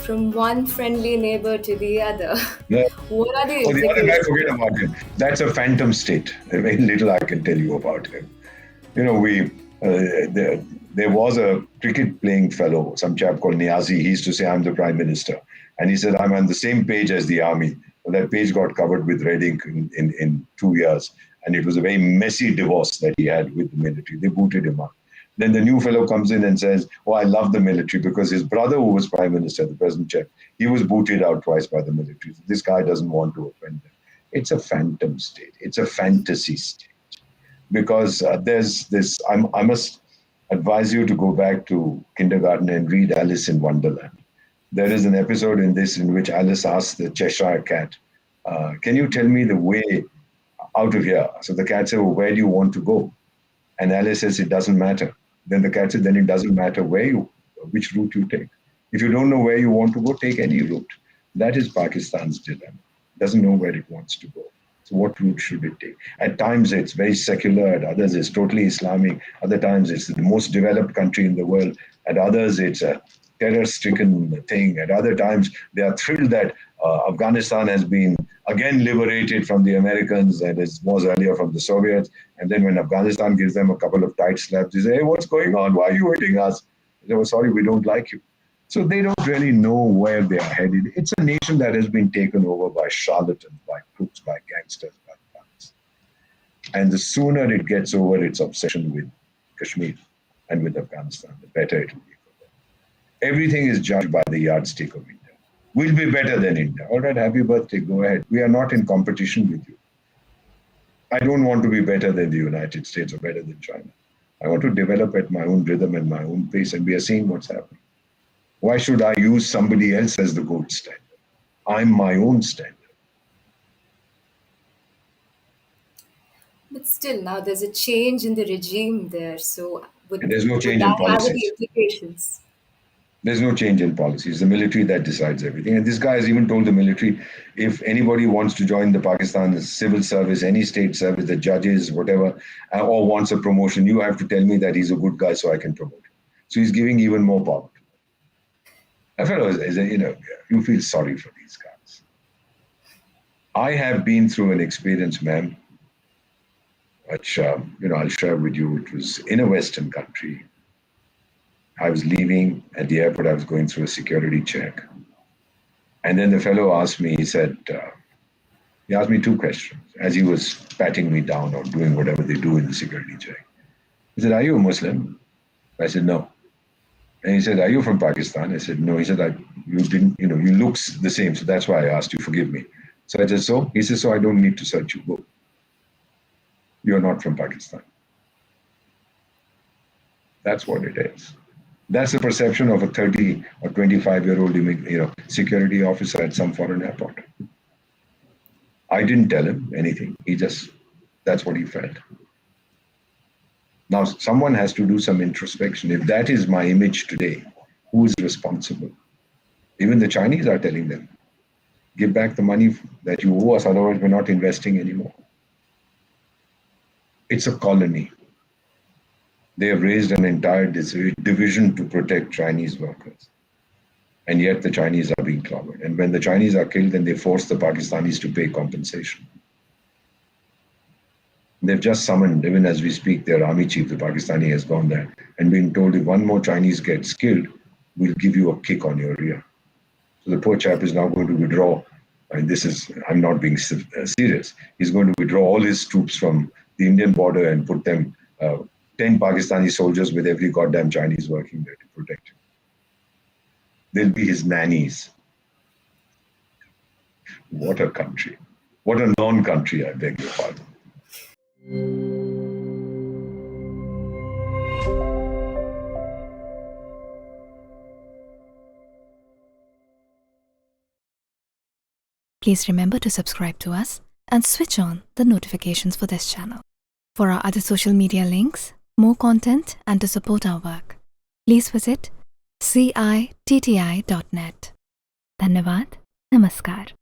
from one friendly neighbor to the other. Yeah. What are the Oh, the other guy, implications? forget about him. That's a phantom state. Very little I can tell you about him. You know, there was a cricket playing fellow, some chap called Niazi. He used to say, I'm the prime minister. And he said, I'm on the same page as the army. Well, that page got covered with red ink in 2 years. And it was a very messy divorce that he had with the military. They booted him out. Then the new fellow comes in and says, oh, I love the military because his brother, who was prime minister, the present chap, he was booted out twice by the military. This guy doesn't want to offend them. It's a phantom state. It's a fantasy state. Because there's this, I must advise you to go back to kindergarten and read Alice in Wonderland. There is an episode in this in which Alice asks the Cheshire cat, can you tell me the way out of here? So the cat says, well, where do you want to go? And Alice says, it doesn't matter. Then the cat says, then it doesn't matter which route you take. If you don't know where you want to go, take any route. That is Pakistan's dilemma. It doesn't know where it wants to go. So what route should it take? At times it's very secular, at others it's totally Islamic, other times it's the most developed country in the world, at others it's a terror-stricken thing, at other times they are thrilled that Afghanistan has been again liberated from the Americans and it was earlier from the Soviets, and then when Afghanistan gives them a couple of tight slaps, they say, hey, what's going on? Why are you hitting us? They say, oh, sorry, we don't like you. So they don't really know where they are headed. It's a nation that has been taken over by charlatans, by crooks, by gangsters, by thugs. And the sooner it gets over its obsession with Kashmir and with Afghanistan, the better it will be for them. Everything is judged by the yardstick of India. We'll be better than India. All right, happy birthday, go ahead. We are not in competition with you. I don't want to be better than the United States or better than China. I want to develop at my own rhythm and my own pace, and we are seeing what's happening. Why should I use somebody else as the gold standard? I'm my own standard. But still, now there's a change in the regime there. So And there's no would change in that have any policies. implications? There's no change in policies. It's the military that decides everything. And this guy has even told the military, if anybody wants to join the Pakistan civil service, any state service, the judges, whatever, or wants a promotion, you have to tell me that he's a good guy so I can promote him. So he's giving even more power. I felt, you feel sorry for these guys. I have been through an experience, ma'am, which, I'll share with you. It was in a Western country. I was leaving at the airport. I was going through a security check. And then the fellow asked me, he asked me two questions as he was patting me down or doing whatever they do in the security check. He said, are you a Muslim? I said, no. And he said, are you from Pakistan? I said, no. He said, you look the same. So that's why I asked you, forgive me. So I said, so? He said, so I don't need to search you. Go. You're not from Pakistan. That's what it is. That's the perception of a 30 or 25-year-old security officer at some foreign airport. I didn't tell him anything. That's what he felt. Now, someone has to do some introspection. If that is my image today, who is responsible? Even the Chinese are telling them, give back the money that you owe us, otherwise we're not investing anymore. It's a colony. They have raised an entire division to protect Chinese workers. And yet the Chinese are being clobbered. And when the Chinese are killed, then they force the Pakistanis to pay compensation. They've just summoned, even as we speak, their army chief, the Pakistani, has gone there and been told if one more Chinese gets killed, we'll give you a kick on your rear. So the poor chap is now going to withdraw, and I'm not being serious, he's going to withdraw all his troops from the Indian border and put them, 10 Pakistani soldiers with every goddamn Chinese working there to protect him. They'll be his nannies. What a country. What a non-country, I beg your pardon. Please remember to subscribe to us and switch on the notifications for this channel. For our other social media links, more content, and to support our work, please visit citti.net. Dhanyavad. Namaskar.